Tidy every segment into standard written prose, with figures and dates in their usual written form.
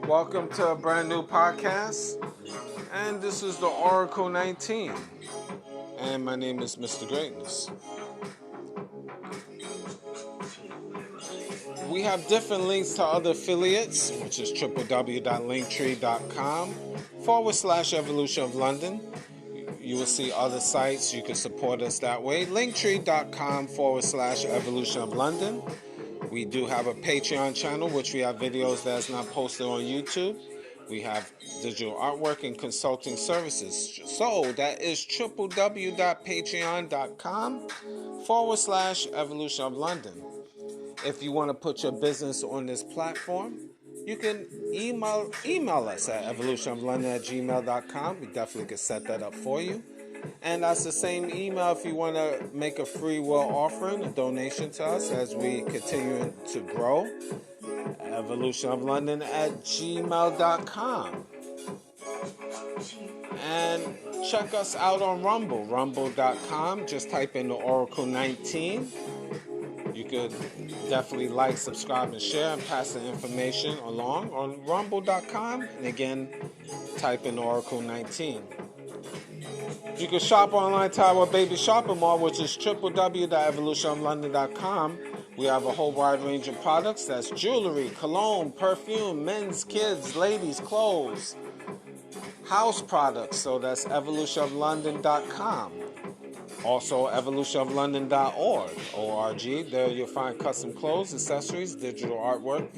Welcome to a brand new podcast, and this is the Oracle 19, and my name is Mr. Greatness. We have different links to other affiliates, which is www.linktree.com/Evolution of London. You will see other sites. You can support us that way. Linktree.com/Evolution of London. We do have a Patreon channel, which we have videos that's not posted on YouTube. We have digital artwork and consulting services. So that is www.patreon.com/Evolution of London. If you want to put your business on this platform, you can email us at evolutionoflondon@gmail.com. We definitely can set that up for you. And that's the same email if you want to make a free will offering, a donation to us as we continue to grow. evolutionoflondon@gmail.com. And check us out on Rumble, rumble.com. Just type in the Oracle 19. You could definitely like, subscribe, and share and pass the information along on rumble.com. And again, type in Oracle 19. You can shop online to our baby shopping mall, which is www.evolutionoflondon.com. We have a whole wide range of products. That's jewelry, cologne, perfume, men's, kids, ladies, clothes, house products. So that's evolutionoflondon.com. Also, evolutionoflondon.org, O-R-G. There you'll find custom clothes, accessories, digital artwork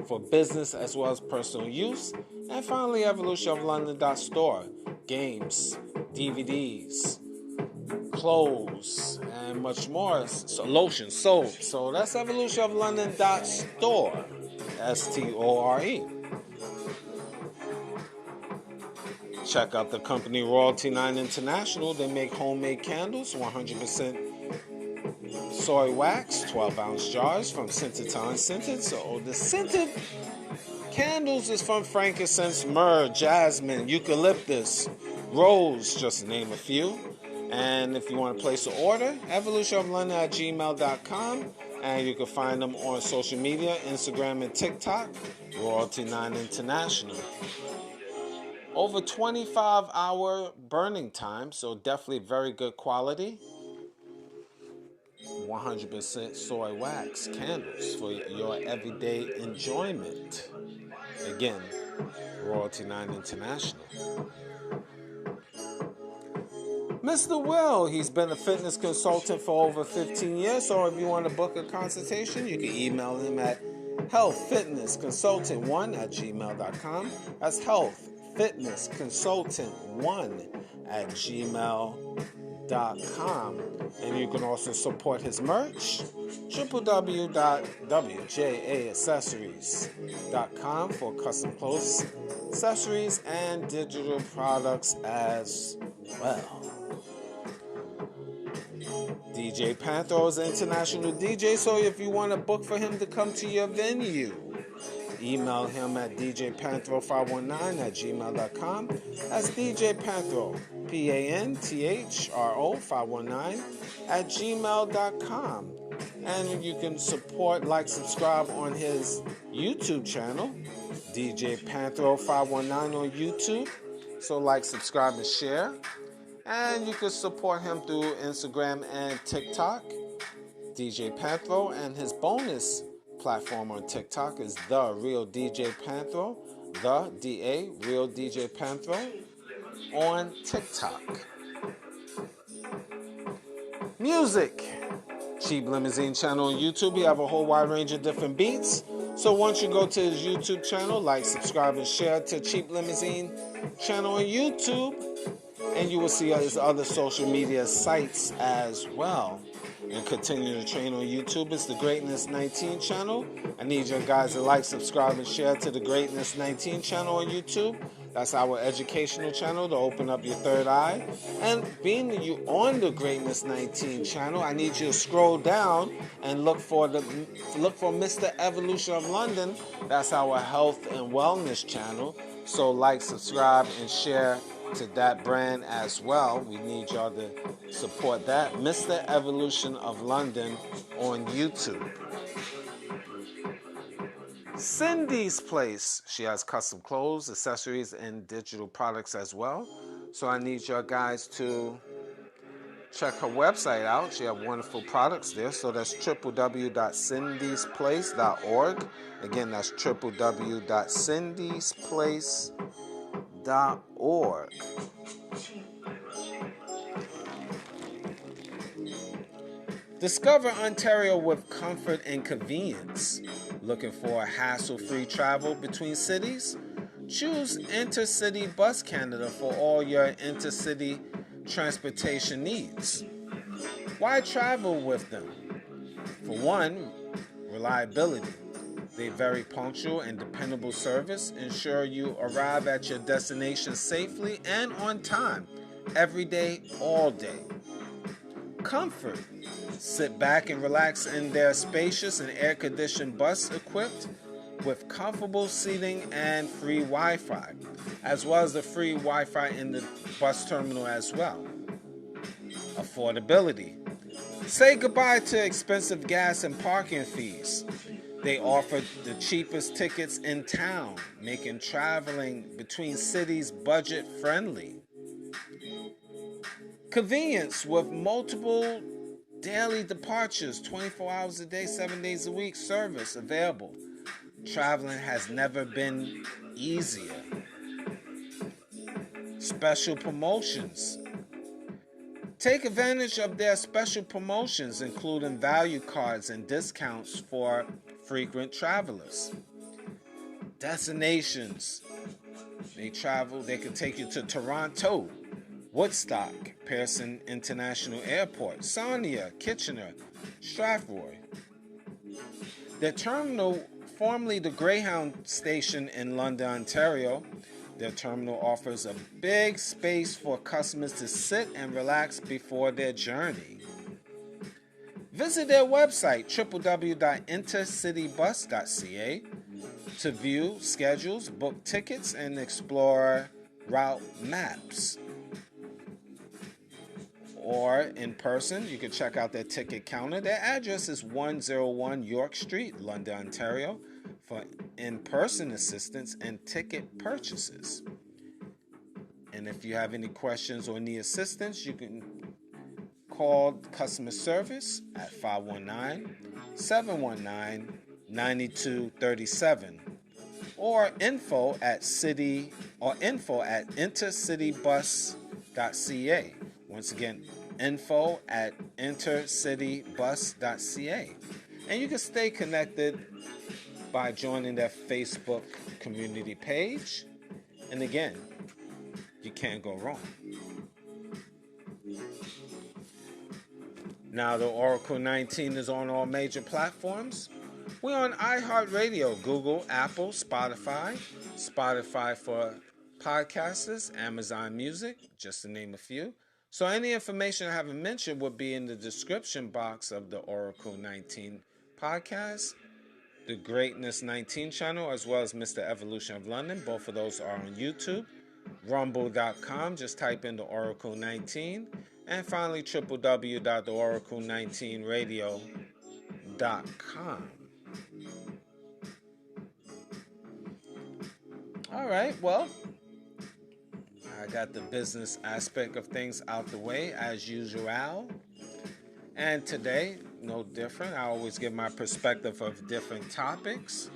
for business as well as personal use. And finally, evolutionoflondon.store. Games, DVDs, clothes, and much more. So lotion, soap. So that's evolutionoflondon.store. S-T-O-R-E. Check out the company Royalty 9 International. They make homemade candles, 100% soy wax, 12-ounce jars from scented to unscented. So the scented candles is from frankincense, myrrh, jasmine, eucalyptus, rose, just to name a few. And if you want to place an order, evolutionoflondon@gmail.com. And you can find them on social media, Instagram and TikTok, Royalty 9 International. Over 25-hour burning time, so definitely very good quality. 100% soy wax candles for your everyday enjoyment. Again, Royalty 9 International. Mr. Will, he's been a fitness consultant for over 15 years, so if you want to book a consultation, you can email him at healthfitnessconsultant1@gmail.com. That's healthfitnessconsultant1@gmail.com. And you can also support his merch, www.wjaaccessories.com for custom clothes, accessories, and digital products as well. DJ Panthro is an international DJ, so if you want to book for him to come to your venue, email him at djpanthro519@gmail.com. That's DJ Panthro, Panthro 519@gmail.com. And you can support, like, subscribe on his YouTube channel, DJ Panthro 519 on YouTube. So like, subscribe, and share. And you can support him through Instagram and TikTok, DJ Panthro, and his bonus platform on TikTok is The Real DJ Panthro, The D-A, Real DJ Panthro on TikTok. Music. Cheap Limousine channel on YouTube. We have a whole wide range of different beats. So once you go to his YouTube channel, like, subscribe, and share to Cheap Limousine channel on YouTube. And you will see his other social media sites as well. and continue to train on YouTube. It's the Greatness 19 channel. I need you guys to like, subscribe, and share to the Greatness 19 channel on YouTube. That's our educational channel to open up your third eye. And being you on the Greatness 19 channel, I need you to scroll down and look for Mr. Evolution of London. That's our health and wellness channel. So like, subscribe, and share to that brand as well. We need y'all to support that. Mr. Evolution of London on YouTube. Cindy's Place. She has custom clothes, accessories, and digital products as well. So I need y'all guys to check her website out. She has wonderful products there. So that's www.cindysplace.org. Again, that's www.cindysplace.org. Discover Ontario with comfort and convenience. Looking for hassle-free travel between cities? Choose Intercity Bus Canada for all your intercity transportation needs. Why travel with them? For one, reliability. Their very punctual and dependable service ensure you arrive at your destination safely and on time, every day, all day. Comfort. Sit back and relax in their spacious and air-conditioned bus equipped with comfortable seating and free Wi-Fi, as well as the free Wi-Fi in the bus terminal as well. Affordability. Say goodbye to expensive gas and parking fees. They offer the cheapest tickets in town, making traveling between cities budget-friendly. Convenience with multiple daily departures, 24 hours a day, 7 days a week service available. Traveling has never been easier. Special promotions. Take advantage of their special promotions, including value cards and discounts for frequent travelers. Destinations. They can take you to Toronto, Woodstock, Pearson International Airport, Sarnia, Kitchener, Strathroy. The terminal, formerly the Greyhound station in London, Ontario, their terminal offers a big space for customers to sit and relax before their journey. Visit their website, www.intercitybus.ca, to view schedules, book tickets, and explore route maps. Or in person, you can check out their ticket counter. Their address is 101 York Street, London, Ontario, for in-person assistance and ticket purchases. And if you have any questions or need assistance, you can call customer service at 519-719-9237 or info at intercitybus.ca. Once again, info at intercitybus.ca. And you can stay connected by joining their Facebook community page. And again, you can't go wrong. Now the Oracle 19 is on all major platforms. We're on iHeartRadio, Google, Apple, Spotify for podcasters, Amazon Music, just to name a few. So any information I haven't mentioned will be in the description box of the Oracle 19 podcast, the Greatness 19 channel, as well as Mr. Evolution of London. Both of those are on YouTube. Rumble.com, just type in the Oracle 19. And finally, www.theoracle19radio.com. All right, well, I got the business aspect of things out the way as usual. And today, no different. I always give my perspective of different topics.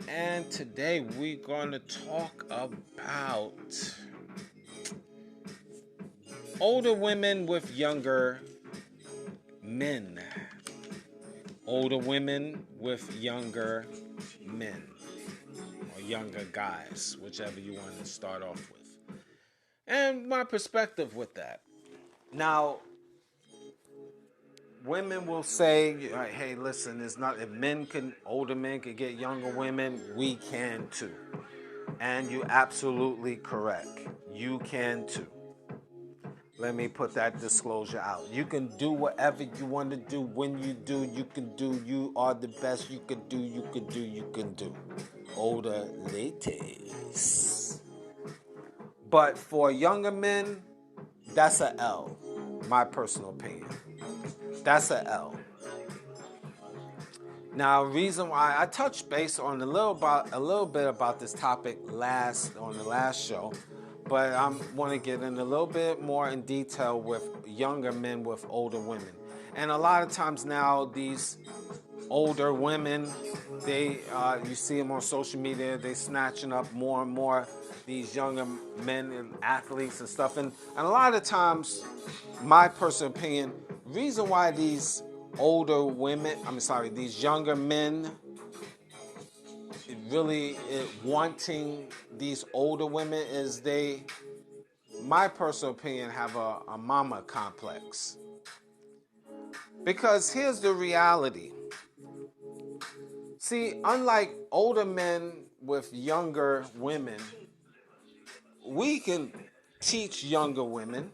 And today we're going to talk about older women with younger men. Older women with younger men. Or younger guys, whichever you want to start off with. And my perspective with that. Now, women will say, hey, listen, it's not, if older men can get younger women, we can too. And you're absolutely correct. You can too. Let me put that disclosure out. You can do whatever you want to do. When you do, you can do. You are the best. You can do, you can do, you can do. Older ladies. But for younger men, that's a L. My personal opinion. That's a L. Now, reason why I touched base on a little bit about this topic on the last show, but I want to get in a little bit more in detail with younger men with older women. And a lot of times now, these older women, you see them on social media, they snatching up more and more these younger men and athletes and stuff. And a lot of times, my personal opinion, reason why these these younger men really wanting these older women is my personal opinion, have a mama complex. Because here's the reality. See, unlike older men with younger women, we can teach younger women,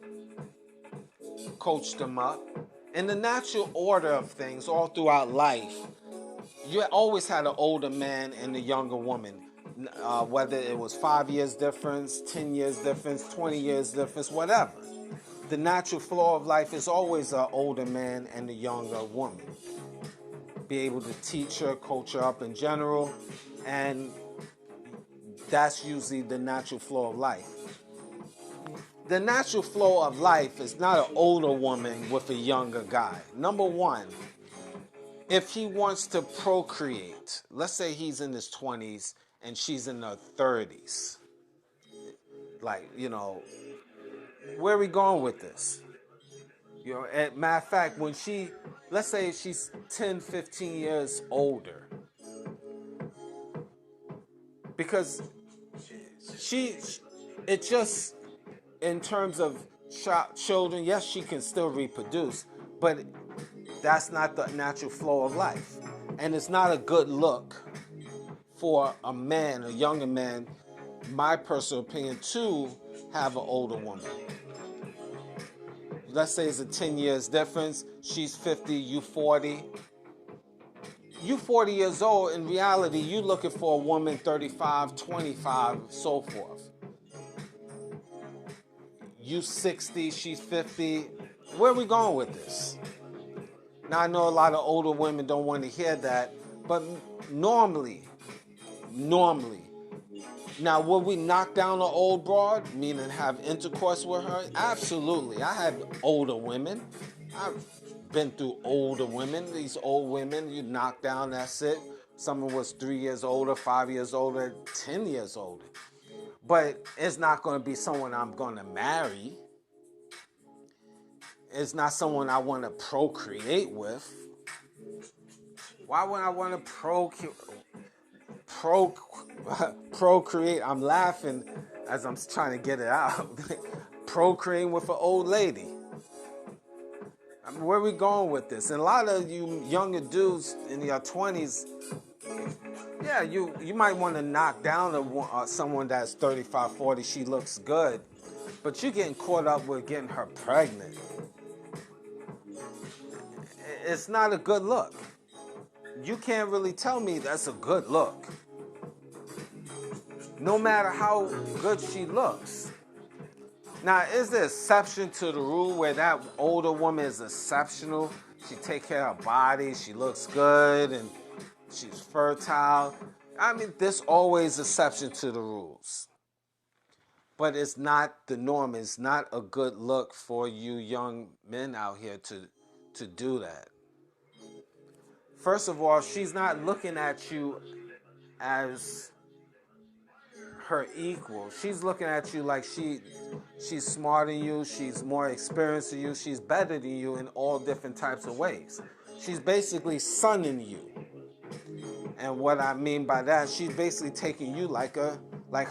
coach them up. In the natural order of things, all throughout life, you always had an older man and a younger woman. Whether it was 5 years difference, 10 years difference, 20 years difference, whatever. The natural flow of life is always an older man and a younger woman. Be able to teach her, coach her up in general, and that's usually the natural flow of life. The natural flow of life is not an older woman with a younger guy. Number one, if he wants to procreate, let's say he's in his 20s and she's in her 30s. Like, where are we going with this? Matter of fact, let's say she's 10, 15 years older. Because it just, in terms of children, yes, she can still reproduce, but that's not the natural flow of life. And it's not a good look for a younger man, my personal opinion, to have an older woman. Let's say it's a 10 years difference. She's 50, you 40. You 40 years old, in reality, you're looking for a woman 35, 25, so forth. You 60, she's 50. Where are we going with this? Now, I know a lot of older women don't want to hear that, but normally, now, will we knock down an old broad, meaning have intercourse with her? Absolutely. I had older women. I've been through older women. These old women, you knock down, that's it. Someone was 3 years older, 5 years older, 10 years older. But it's not going to be someone I'm going to marry. It's not someone I want to procreate with. Why would I want to procreate? I'm laughing as I'm trying to get it out. Procreating with an old lady. I mean, where are we going with this? And a lot of you younger dudes in your 20s, yeah, you might want to knock down someone that's 35, 40. She looks good. But you're getting caught up with getting her pregnant. It's not a good look. You can't really tell me that's a good look. No matter how good she looks. Now, is there an exception to the rule where that older woman is exceptional? She takes care of her body, she looks good, and she's fertile. I mean, there's always exception to the rules. But it's not the norm. It's not a good look for you young men out here to do that. First of all, she's not looking at you as her equal. She's looking at you like she's smarter than you, she's more experienced than you, she's better than you in all different types of ways. She's basically sonning you. And what I mean by that, she's basically taking you like her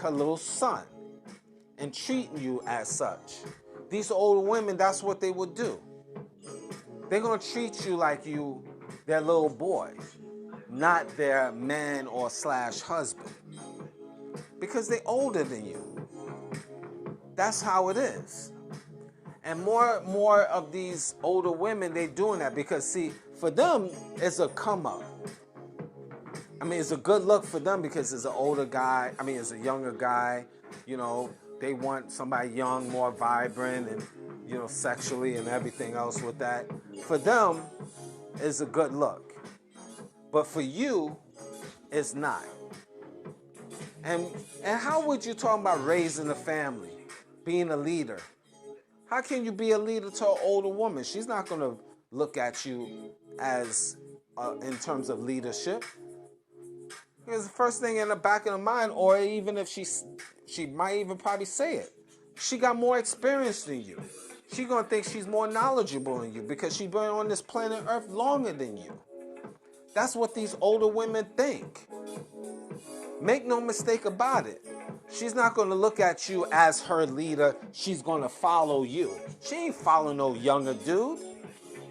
little son and treating you as such. These older women, that's what they would do. They're going to treat you like you their little boy, not their man or slash husband. Because they're older than you. That's how it is. And more of these older women, they're doing that because, see, for them, it's a come up. I mean, it's a good look for them because it's an older guy. I mean, it's a younger guy. You know, they want somebody young, more vibrant, and, you know, sexually and everything else with that. For them, it's a good look. But for you, it's not. And how would you talk about raising a family, being a leader? How can you be a leader to an older woman? She's not going to look at you as in terms of leadership. Because the first thing in the back of the mind, or even if she might even probably say it, she got more experience than you. She's going to think she's more knowledgeable than you because she's been on this planet Earth longer than you. That's what these older women think. Make no mistake about it. She's not going to look at you as her leader. She's going to follow you. She ain't following no younger dude.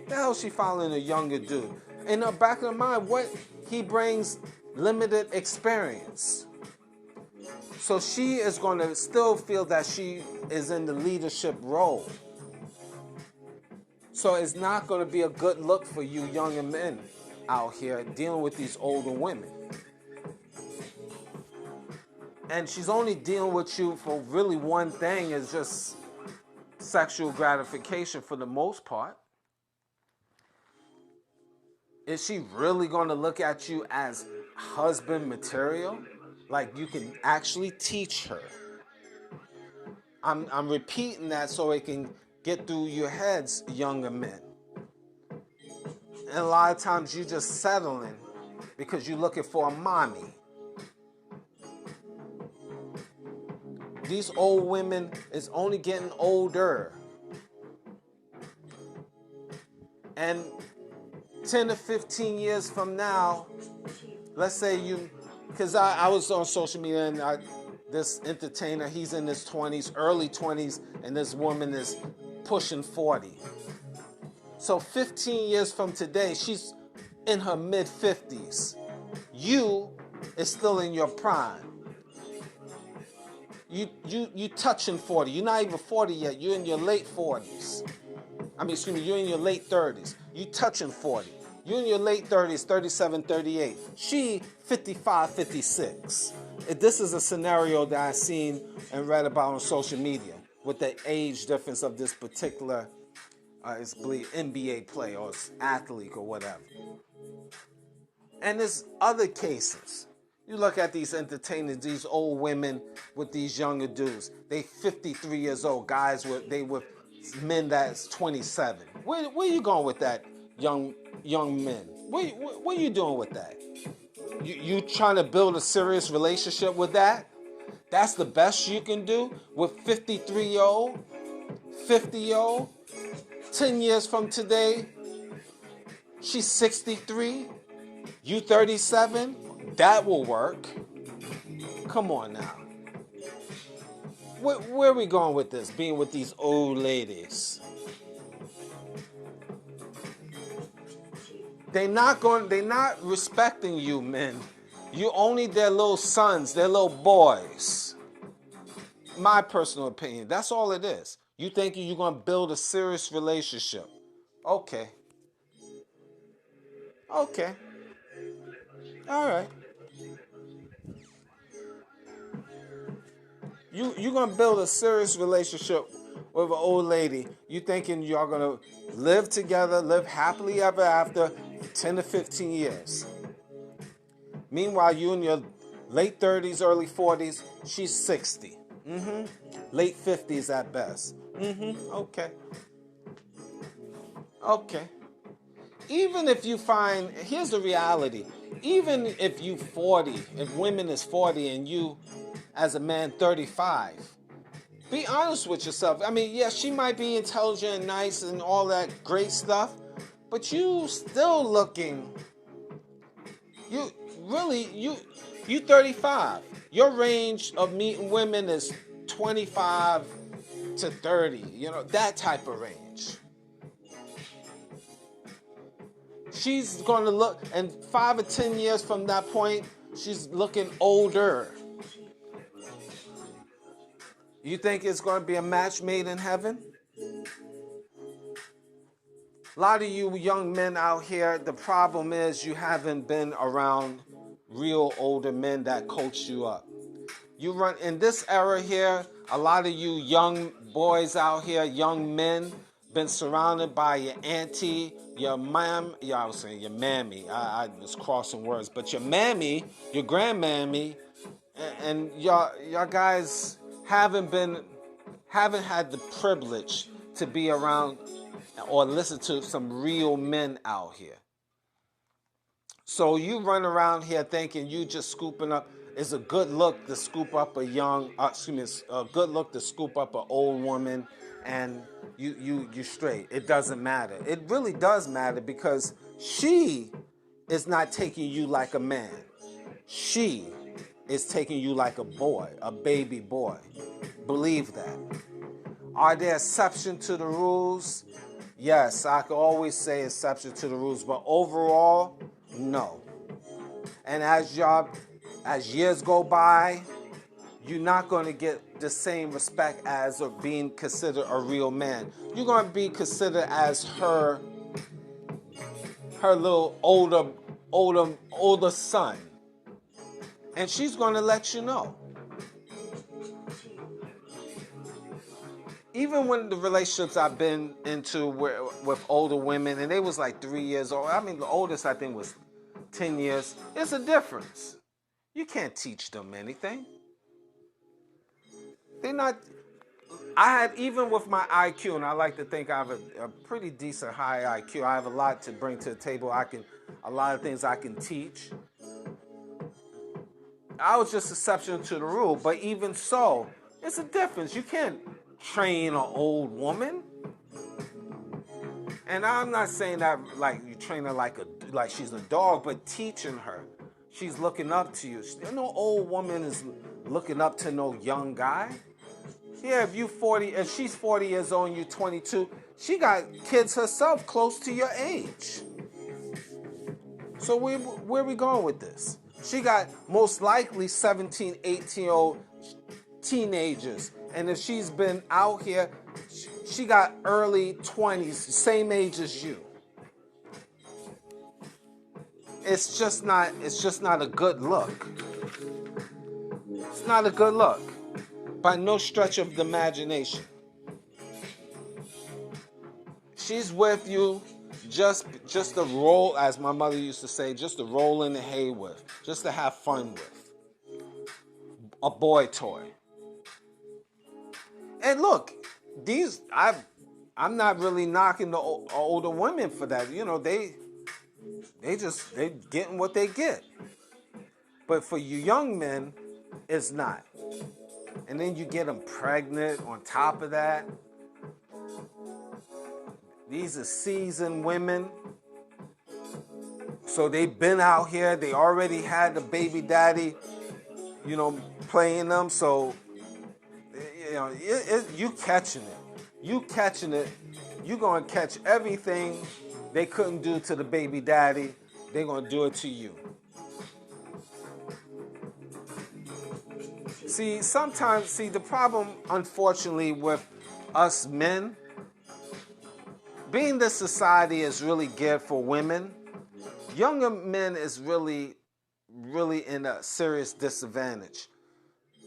The hell she following a younger dude? In the back of her mind, what he brings limited experience. So she is going to still feel that she is in the leadership role. So it's not going to be a good look for you younger men out here dealing with these older women. And she's only dealing with you for really one thing, is just sexual gratification for the most part. Is she really going to look at you as husband material? Like you can actually teach her. I'm repeating that so it can get through your heads, younger men. And a lot of times you just settling because you're looking for a mommy. These old women is only getting older. And 10 to 15 years from now, let's say you, because I was on social media and this entertainer, he's in his 20s, early 20s, and this woman is pushing 40. So 15 years from today, she's in her mid-50s. You is still in your prime. You touching 40. You're not even 40 yet. You're in your late 40s. You're in your late 30s. You touching 40. You're in your late 30s, 37, 38. She 55, 56. This is a scenario that I've seen and read about on social media with the age difference of this particular it's NBA player or athlete or whatever. And there's other cases. You look at these entertainers, these old women with these younger dudes. They 53 years old. Guys with men that's 27. Where you going with that, young men? What are you doing with that? You trying to build a serious relationship with that? That's the best you can do with 53-year-old, 50-year-old? 10 years from today, she's 63, you 37, that will work. Come on now. Where are we going with this, being with these old ladies? They're not respecting you, men. You only their little sons, their little boys. My personal opinion, that's all it is. You think you're going to build a serious relationship. Okay. All right. You're going to build a serious relationship with an old lady. You thinking y'all going to live together, live happily ever after 10 to 15 years. Meanwhile, you in your late 30s, early 40s, she's 60. Late 50s at best. Okay. Even if you find, here's the reality. Even if you 40, if women is 40 and you as a man 35, be honest with yourself. Yeah, she might be intelligent and nice and all that great stuff, but you still looking, you 35. Your range of meeting women is 25 to 30, that type of range. She's going to look, and 5 or 10 years from that point, she's looking older. You think it's going to be a match made in heaven? A lot of you young men out here, the problem is you haven't been around real older men that coach you up. You run in this era here, a lot of you young boys out here, young men, been surrounded by your auntie, your mom, I was saying your mammy, I was crossing words, but your mammy, your grandmammy, and y'all guys haven't had the privilege to be around or listen to some real men out here. So you run around here thinking you just scooping up. It's a good look to scoop up a good look to scoop up an old woman, and you straight. It doesn't matter. It really does matter because she is not taking you like a man. She is taking you like a boy, a baby boy. Believe that. Are there exceptions to the rules? Yes, I can always say exception to the rules, but overall, no. And as years go by, you're not going to get the same respect as being considered a real man. You're going to be considered as her little older son. And she's going to let you know. Even when the relationships I've been into with older women, and they was like 3 years old. I mean, the oldest I think was 10 years. It's a difference. You can't teach them anything. They're not. Even with my IQ, and I like to think I have a pretty decent high IQ. I have a lot to bring to the table. A lot of things I can teach. I was just exception to the rule, but even so, it's a difference. You can't train an old woman. And I'm not saying that like you train her like she's a dog, but teaching her. She's looking up to you. No old woman is looking up to no young guy. Yeah, if she's 40 years old and you're 22, she got kids herself close to your age. So where are we going with this? She got most likely 17, 18-year-old teenagers. And if she's been out here, she got early 20s, same age as you. It's just not a good look. It's not a good look. By no stretch of the imagination. She's with you just to roll, as my mother used to say, just to roll in the hay with, just to have fun with. A boy toy. And look, I'm not really knocking the older women for that. You know, they getting what they get. But for you young men, it's not. And then you get them pregnant on top of that. These are seasoned women. So they've been out here. They already had the baby daddy, playing them. So, you catching it. You catching it. You're going to catch everything they couldn't do to the baby daddy. They're going to do it to you. See, the problem, unfortunately, with us men, being this society is really geared for women, younger men is really, really in a serious disadvantage.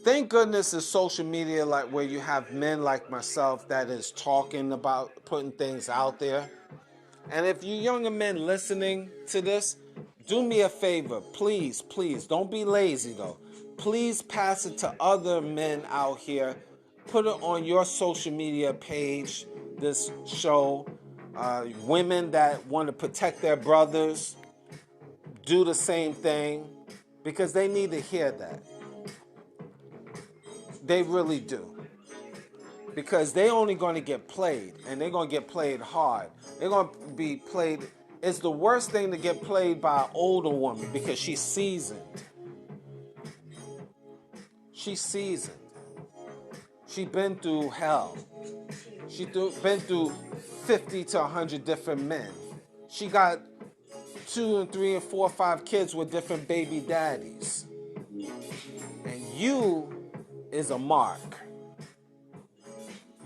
Thank goodness there's social media like where you have men like myself that is talking about putting things out there. And if you younger men listening to this, do me a favor, please, don't be lazy though. Please pass it to other men out here. Put it on your social media page, this show. Women that want to protect their brothers, do the same thing because they need to hear that. They really do. Because they're only going to get played, and they're going to get played hard. They're going to be played. It's the worst thing to get played by an older woman because she's seasoned. She's seasoned. She's been through hell. She's been through 50 to 100 different men. She got 2 and 3 and 4 or 5 kids with different baby daddies. And you is a mark.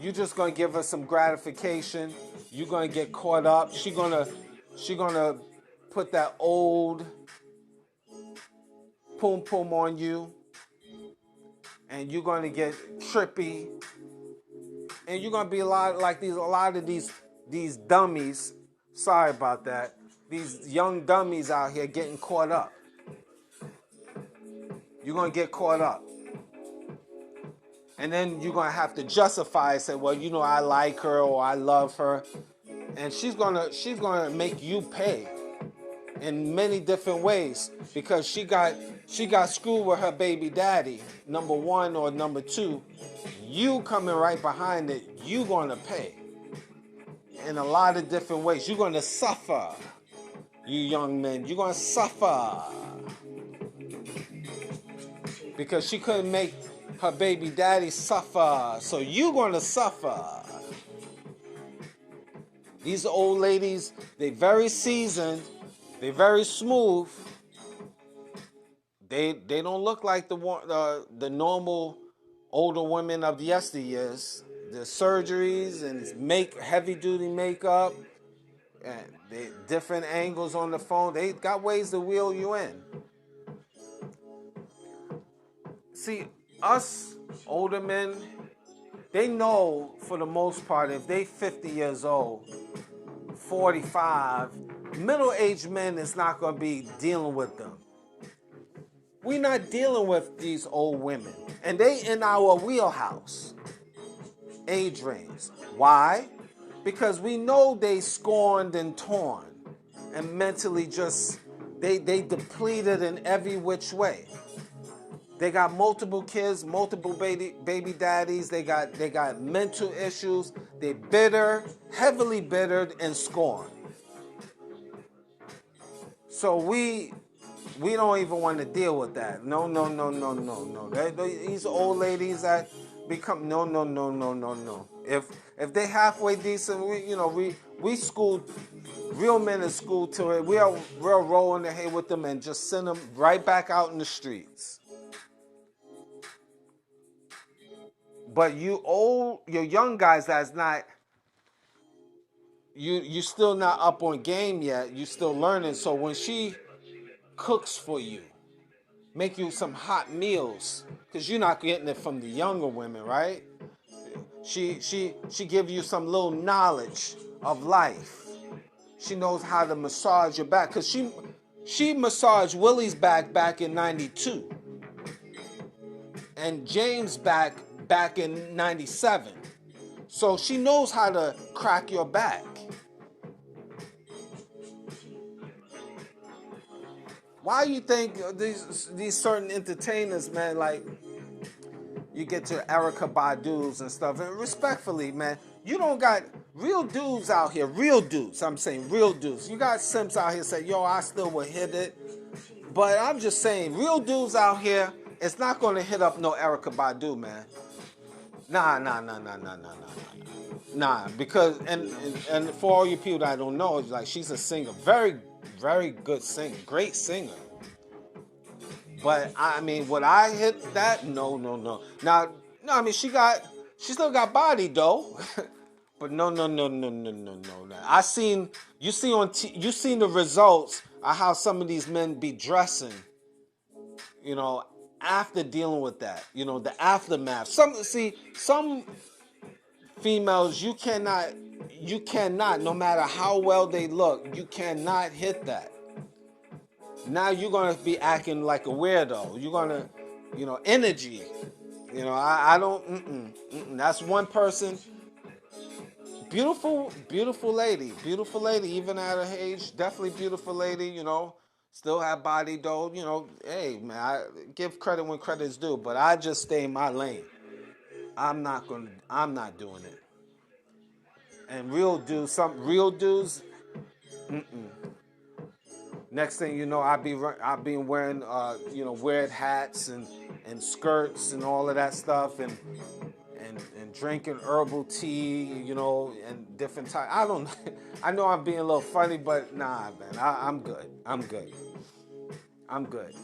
You just gonna give her some gratification. You're gonna get caught up. She gonna put that old pum pum on you, and you're gonna get trippy, and you're gonna be a lot of these dummies. Sorry about that. These young dummies out here getting caught up. You're gonna get caught up. And then you're gonna have to justify, say, well, you know, I like her or I love her. And she's gonna make you pay in many different ways because she got screwed with her baby daddy, number one or number two. You coming right behind it, you gonna pay in a lot of different ways. You're gonna suffer, you young men. You're gonna suffer because she couldn't make her baby daddy suffer, so you gonna suffer. These old ladies, they very seasoned, they very smooth. They don't look like the normal older women of yesteryears. The surgeries and heavy duty makeup and they different angles on the phone. They got ways to wheel you in. See, us older men, they know for the most part if they 50 years old, 45, middle-aged men is not going to be dealing with them. We're not dealing with these old women. And they in our wheelhouse, age range. Why? Because we know they scorned and torn and mentally just, they depleted in every which way. They got multiple kids, multiple baby daddies. They got mental issues. They bitter, heavily bittered, and scorned. So we don't even want to deal with that. No. These old ladies that become no. If they halfway decent, we schooled real men in school to it. We'll roll in the hay with them and just send them right back out in the streets. But your young guys that's not, you still not up on game yet. You still learning. So when she cooks for you, make you some hot meals, because you're not getting it from the younger women, right? She give you some little knowledge of life. She knows how to massage your back, because she massaged Willie's back in 92. And James' back in 97. So she knows how to crack your back. Why you think these certain entertainers, man, like you get your Erykah Badu's and stuff, and respectfully, man, you don't got real dudes out here, real dudes, I'm saying real dudes. You got simps out here say, yo, I still would hit it. But I'm just saying, real dudes out here, it's not going to hit up no Erykah Badu, man. Nah, because, and for all you people that don't know, it's like she's a singer, very, very good singer, great singer. But I mean, would I hit that? No. Now, no, I mean, she still got body though. But no. You seen the results of how some of these men be dressing, after dealing with that, the aftermath. Some females, you cannot, no matter how well they look, you cannot hit that. Now you're gonna be acting like a weirdo. You're gonna, energy. I don't. That's one person. Beautiful lady. Even at her age, definitely beautiful lady. Still have body though. Hey man, I give credit when credit's due. But I just stay in my lane. I'm not doing it. And real dudes. Next thing you know, I be wearing weird hats and skirts and all of that stuff and drinking herbal tea, and different type. I don't. I know I'm being a little funny, but nah, man. I'm good. I'm good. I'm good.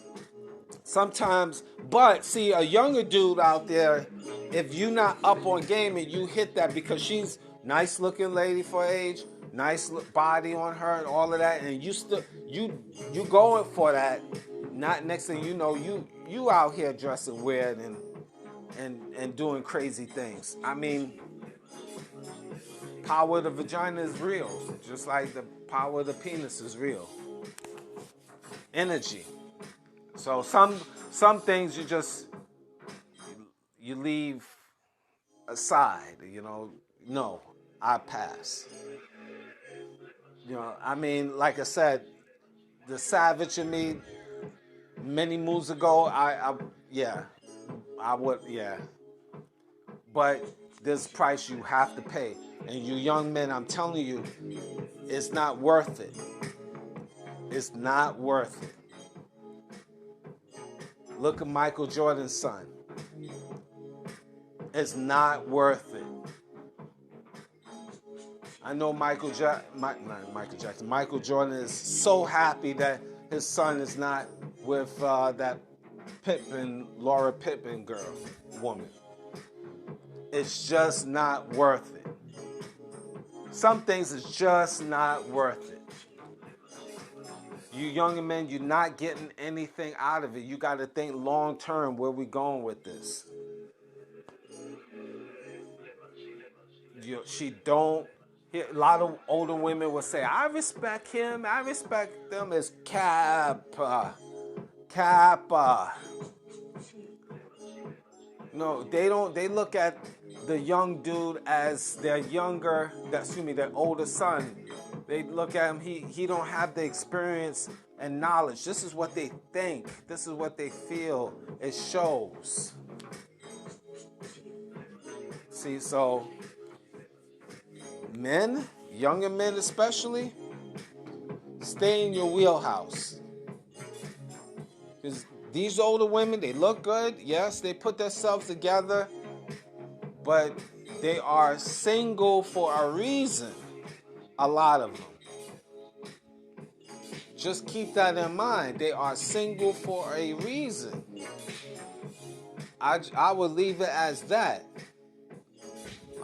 Sometimes, but see, a younger dude out there, if you not up on game and you hit that because she's nice looking lady for age, nice body on her and all of that, and you still you going for that. Not next thing you know, you out here dressing weird and doing crazy things. I mean, power of the vagina is real, just like the power of the penis is real. Energy. So some things you leave aside. No, I pass. I mean, like I said, the savage in me many moons ago, yeah, I would, yeah. But this price you have to pay. And you young men, I'm telling you, it's not worth it. It's not worth it. Look at Michael Jordan's son. It's not worth it. I know Michael Jordan is so happy that his son is not with that Laura Pippen woman. It's just not worth it. Some things is just not worth it. You younger men, you're not getting anything out of it. You got to think long term where we going with this. A lot of older women will say, I respect him. I respect them as Kappa. No, they don't. They look at the young dude as their older son. They look at him, he don't have the experience and knowledge. This is what they think. This is what they feel. It shows. See, so men, younger men especially, stay in your wheelhouse. Because these older women, they look good. Yes, they put themselves together. But they are single for a reason. A lot of them. Just keep that in mind. They are single for a reason. I would leave it as that.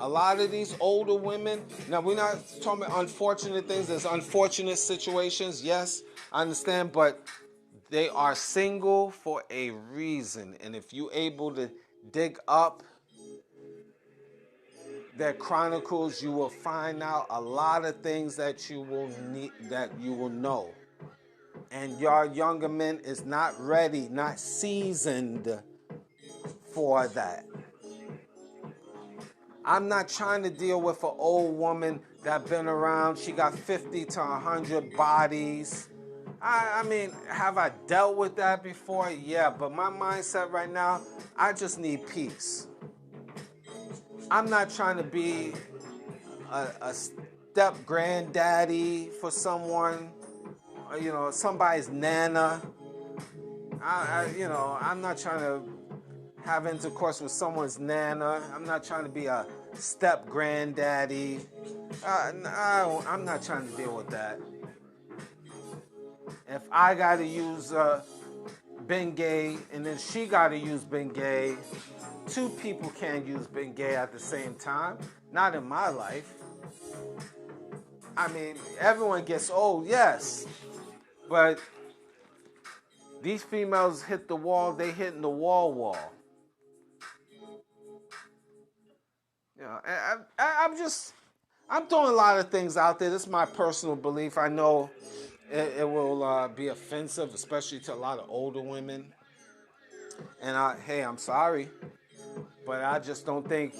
A lot of these older women, now we're not talking about unfortunate things. There's unfortunate situations, yes, I understand, but they are single for a reason. And if you're able to dig up their chronicles, you will find out a lot of things that you will know. And your younger men is not ready, not seasoned for that. I'm not trying to deal with an old woman that been around. She got 50 to 100 bodies. I mean, have I dealt with that before? Yeah, but my mindset right now, I just need peace. I'm not trying to be a step granddaddy for someone, somebody's nana. I'm not trying to have intercourse with someone's nana. I'm not trying to be a step granddaddy. I'm not trying to deal with that. If I got to use Bengay and then she got to use Bengay, two people can't use Bengay at the same time. Not in my life. I mean, everyone gets old, yes. But these females hit the wall, they hitting the wall. I'm throwing a lot of things out there. This is my personal belief. I know it will be offensive, especially to a lot of older women. And I'm sorry, but I just don't think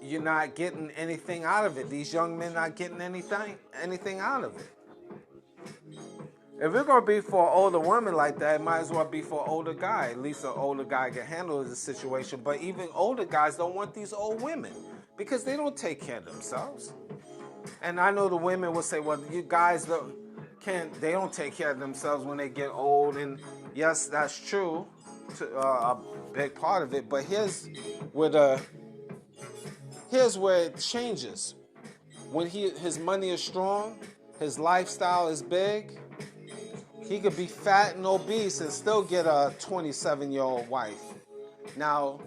you're not getting anything out of it. These young men not getting anything out of it. If we're going to be for an older woman like that, it might as well be for an older guy. At least an older guy can handle the situation. But even older guys don't want these old women because they don't take care of themselves. And I know the women will say, well, you guys they don't take care of themselves when they get old. And yes, that's true, a big part of it. But here's where it changes. when his money is strong, his lifestyle is big, he could be fat and obese and still get a 27-year-old wife. Now,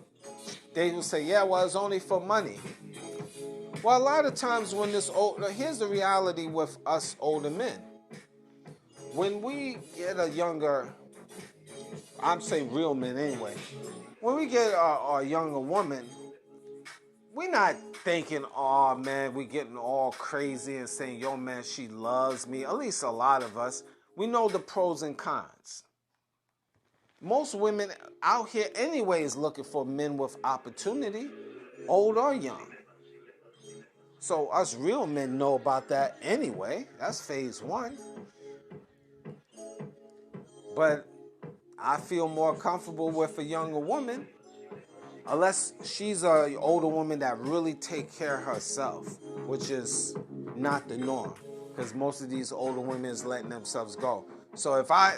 they will say, yeah, well, it's only for money. Well, a lot of times when here's the reality with us older men. When we get a younger, I'm saying real men anyway, when we get a younger woman, we're not thinking, oh man, we're getting all crazy and saying, yo man, she loves me. At least a lot of us. We know the pros and cons. Most women out here anyway is looking for men with opportunity, old or young. So us real men know about that anyway. That's phase one. But I feel more comfortable with a younger woman unless she's an older woman that really take care of herself, which is not the norm, because most of these older women is letting themselves go. So if I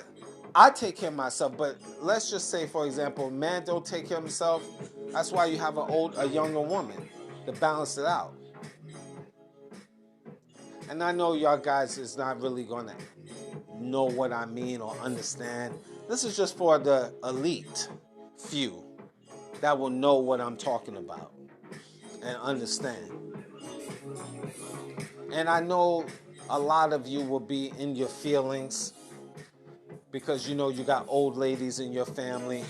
take care of myself, but let's just say, for example, man don't take care of himself, that's why you have a younger woman to balance it out. And I know y'all guys is not really gonna know what I mean or understand. This is just for the elite few that will know what I'm talking about and understand. And I know a lot of you will be in your feelings because you know you got old ladies in your family.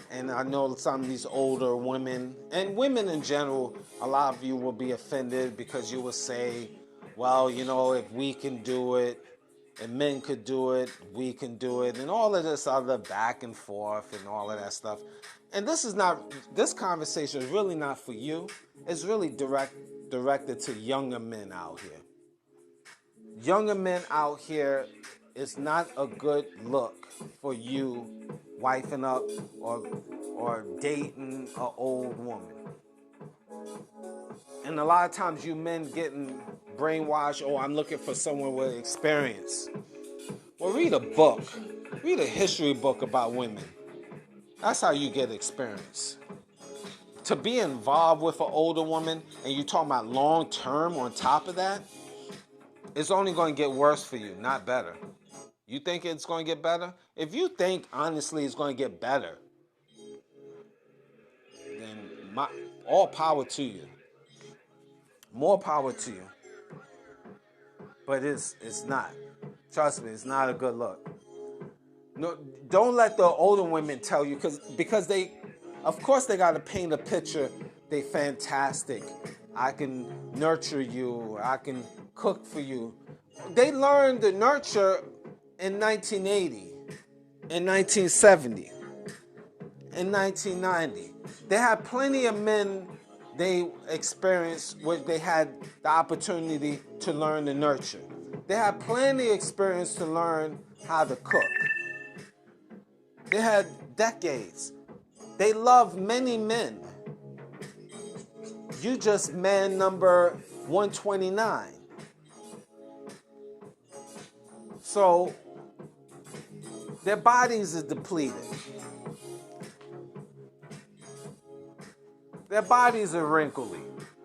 And I know some of these older women, and women in general, a lot of you will be offended because you will say, well, you know, if we can do it, and men could do it, we can do it, and all of this other back and forth and all of that stuff. And this conversation is really not for you. It's really directed to younger men out here. Younger men out here, it's not a good look for you wifing up or dating an old woman. And a lot of times you men getting brainwashed, oh, I'm looking for someone with experience. Well, read a book. Read a history book about women. That's how you get experience. To be involved with an older woman, and you're talking about long term on top of that, it's only going to get worse for you, not better. You think it's going to get better? If you think, honestly, it's going to get better, then all power to you. More power to you. But it's not. Trust me, it's not a good look. No, don't let the older women tell you, because they, of course, they got to paint a picture. They fantastic. I can nurture you. I can cook for you. They learned to nurture in 1980, in 1970, in 1990. They had plenty of men they experienced where they had the opportunity to learn to nurture. They had plenty of experience to learn how to cook. They had decades. They loved many men. You just man number 129. So their bodies are depleted. Their bodies are wrinkly.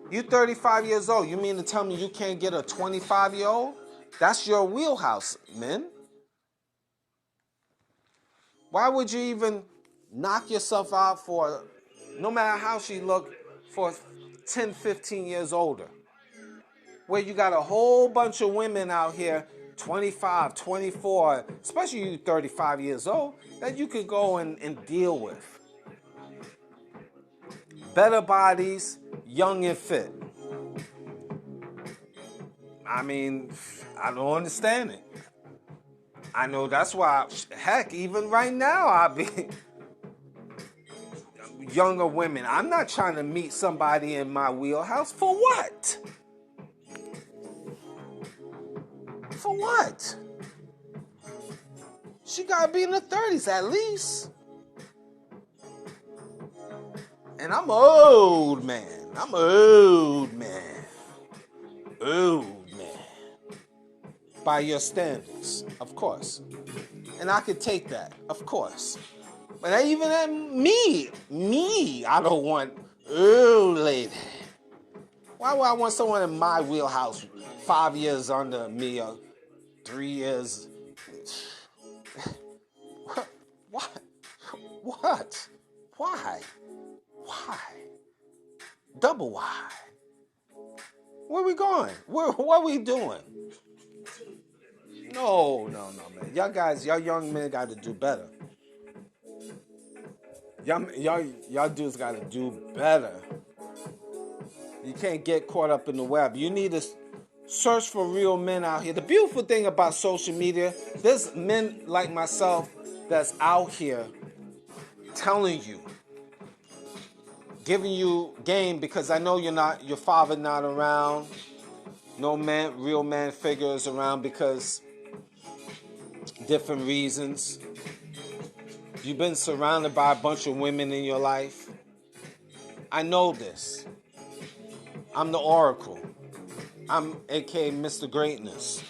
You 35 years old. You mean to tell me you can't get a 25-year-old? That's your wheelhouse, men. Why would you even knock yourself out for, no matter how she looked, for 10, 15 years older? Where you got a whole bunch of women out here, 25, 24, especially you 35 years old, that you could go and deal with. Better bodies, young and fit. I mean, I don't understand it. I know that's why, heck, even right now, I'll be younger women. I'm not trying to meet somebody in my wheelhouse. For what? For what? She gotta be in her 30s at least. And I'm an old man. I'm an old man. Old man. By your standards, of course. And I could take that, of course. But even me, I don't want old lady. Why would I want someone in my wheelhouse 5 years under me or 3 years? What? What? Why? Why? Double why? Where we going? What are we doing? No, man. Y'all young men got to do better. Y'all dudes got to do better. You can't get caught up in the web. You need to search for real men out here. The beautiful thing about social media, there's men like myself that's out here telling you, giving you game, because I know your father not around. No real man figures around because different reasons. You've been surrounded by a bunch of women in your life. I know this. I'm the Oracle. I'm aka Mr. Greatness.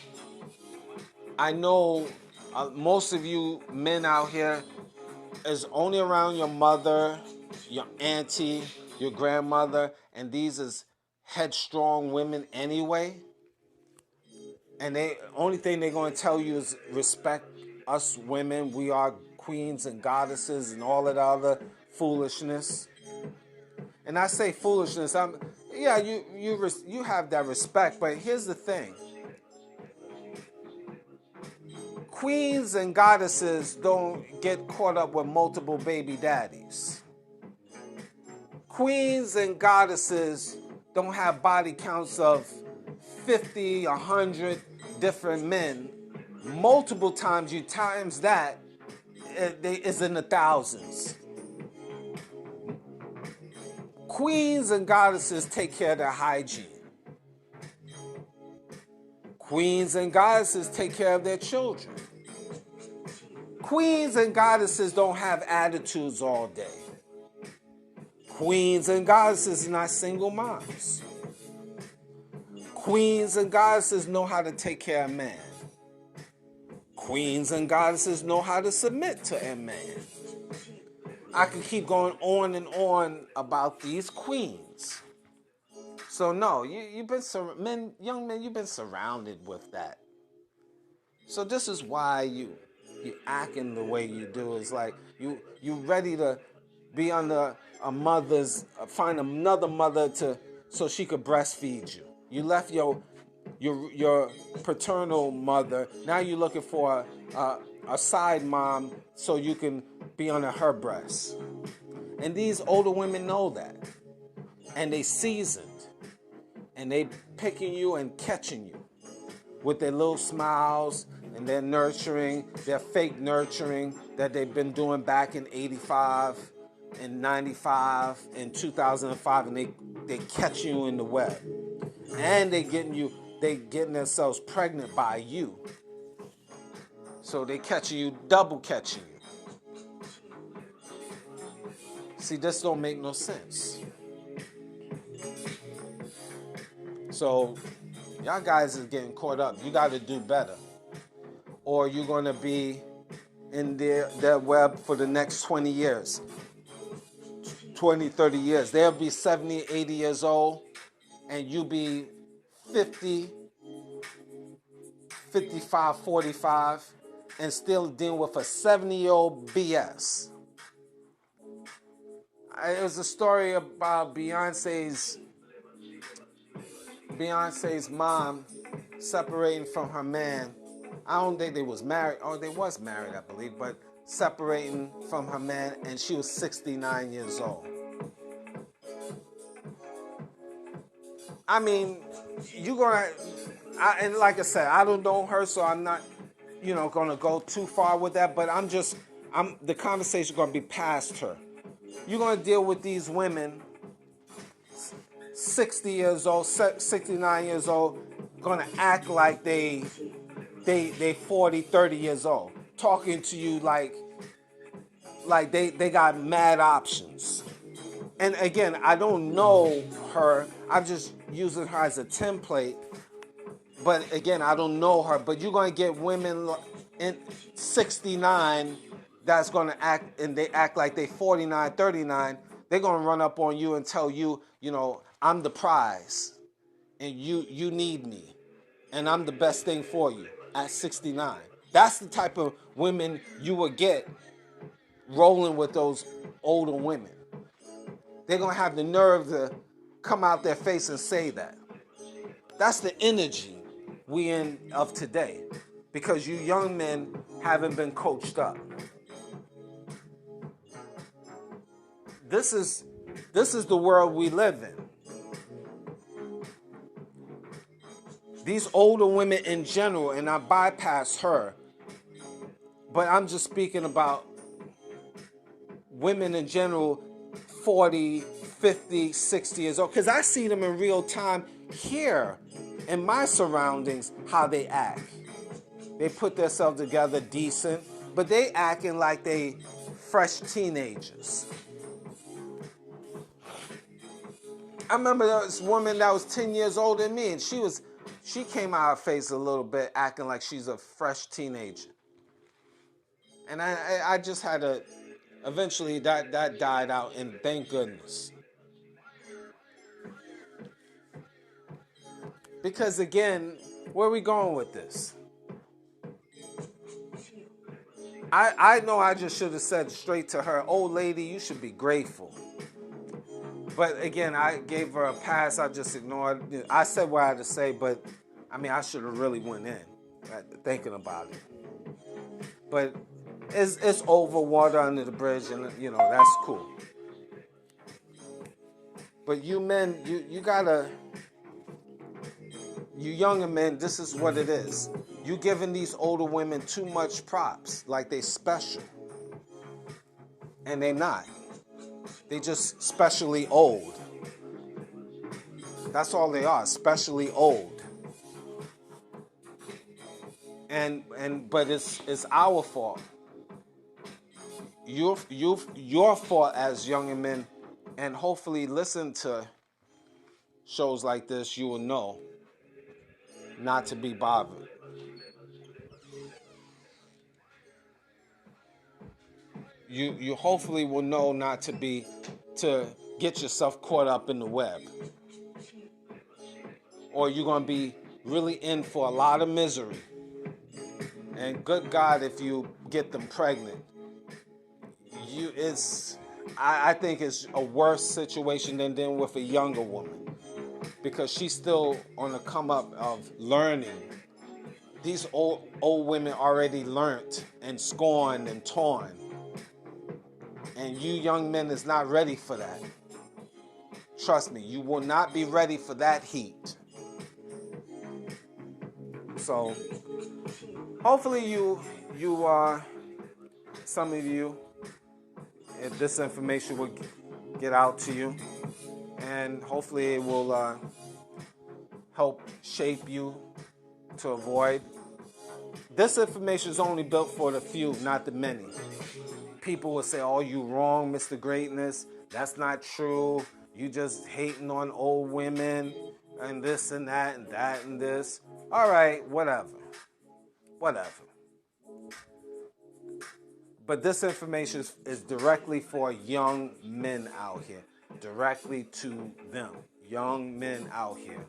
I know most of you men out here is only around your mother, your auntie, your grandmother, and these is headstrong women anyway. And the only thing they're going to tell you is respect us women. We are queens and goddesses and all of the other foolishness. And I say foolishness. You have that respect, but here's the thing. Queens and goddesses don't get caught up with multiple baby daddies. Queens and goddesses don't have body counts of 50, 100 different men. Multiple times, you times that, it's in the thousands. Queens and goddesses take care of their hygiene. Queens and goddesses take care of their children. Queens and goddesses don't have attitudes all day. Queens and goddesses are not single moms. Queens and goddesses know how to take care of man. Queens and goddesses know how to submit to a man. I can keep going on and on about these queens. So no, you've been young men, you've been surrounded with that. So this is why you acting the way you do. It's like you ready to be under a mother's, find another mother so she could breastfeed you. You left your paternal mother. Now you're looking for a side mom so you can be under her breast. And these older women know that. And they seasoned. And they picking you and catching you with their little smiles and their nurturing, their fake nurturing that they've been doing back in 85 and 95 and 2005, and they catch you in the web. And they getting themselves pregnant by you. So they catching you, double catching you. See, this don't make no sense. So y'all guys is getting caught up. You got to do better. Or you're going to be in their web for the next 20 years. 20, 30 years. They'll be 70, 80 years old. And you be 50, 55, 45. And still dealing with a 70-year-old BS. It was a story about Beyonce's mom separating from her man. I don't think they was married. Oh, they was married, I believe, but separating from her man, and she was 69 years old. I mean, and like I said, I don't know her, so I'm not, gonna go too far with that, but the conversation gonna be past her. You're gonna deal with these women 60 years old, 69 years old, gonna act like they 40, 30 years old, talking to you like they got mad options. And again, I don't know her. I'm just using her as a template. But again, I don't know her. But you're gonna get women in 69 that's gonna act, and they act like they 49, 39. They're gonna run up on you and tell you, I'm the prize. and you need me, and I'm the best thing for you at 69. That's the type of women you will get rolling with those older women. They're going to have the nerve to come out their face and say that. That's the energy we in of today, because you young men haven't been coached up. This is the world we live in. These older women in general, and I bypass her, but I'm just speaking about women in general, 40, 50, 60 years old, because I see them in real time here in my surroundings, how they act. They put themselves together decent, but they acting like they fresh teenagers. I remember this woman that was 10 years older than me, and she came out of her face a little bit acting like she's a fresh teenager. And I just had to, eventually that died out, and thank goodness. Because again, where are we going with this? I know I just should have said straight to her, old lady, you should be grateful. But again, I gave her a pass. I just ignored. I said what I had to say, but I mean, I should have really went in thinking about it. But it's over, water under the bridge, and that's cool. But you men, you gotta, you younger men, this is what it is. You giving these older women too much props, like they special. And they not. They just specially old. That's all they are, specially old. But it's our fault. Your fault as younger men, and hopefully listen to shows like this, you will know not to be bothered. You hopefully will know not to get yourself caught up in the web. Or you're going to be really in for a lot of misery. And good God, if you get them pregnant, I think it's a worse situation than dealing with a younger woman, because she's still on the come up of learning. These old women already learnt and scorned and torn. And you young men is not ready for that. Trust me, you will not be ready for that heat. So, hopefully some of you, if this information will get out to you, and hopefully it will help shape you to avoid. This information is only built for the few, not the many. People will say, oh, you wrong, Mr. Greatness. That's not true. You just hating on old women and this and that and that and this. All right, whatever. But this information is directly for young men out here. Directly to them. Young men out here.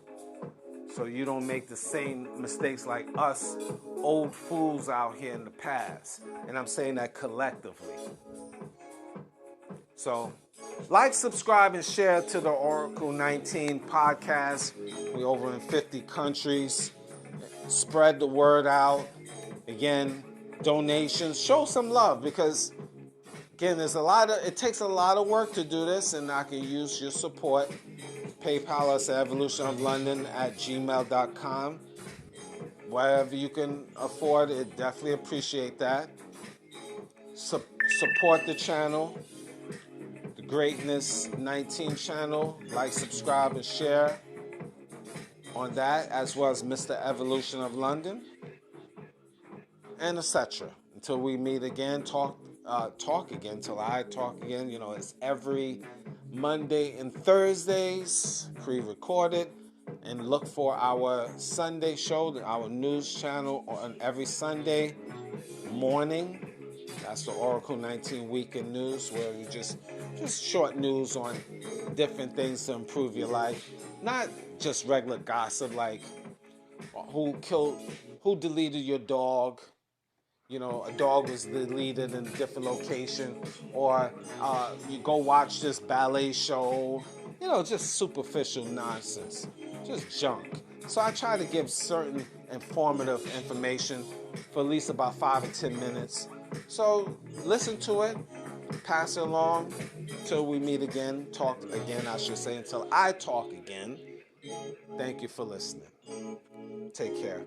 So you don't make the same mistakes like us old fools out here in the past. And I'm saying that collectively. So, like, subscribe, and share to the Oracle 19 podcast. We're over in 50 countries. Spread the word out. Again, donations. Show some love, because, again, it takes a lot of work to do this, and I can use your support. PayPal us at evolutionoflondon@gmail.com. Whatever you can afford, it definitely appreciate that. Support the channel, the Greatness 19 channel. Like, subscribe, and share on that, as well as Mr. Evolution of London, and etc. Until we meet again, talk again, till I talk again. It's every Monday and Thursdays, pre-recorded, and look for our Sunday show, our news channel, on every Sunday morning. That's the Oracle 19 Weekend News, where we just short news on different things to improve your life. not just regular gossip like who deleted your dog. You know, a dog was deleted in a different location, or you go watch this ballet show. You know, just superficial nonsense, just junk. So I try to give certain informative information for at least about 5 or 10 minutes. So listen to it, pass it along till we meet again, talk again, I should say, until I talk again. Thank you for listening. Take care.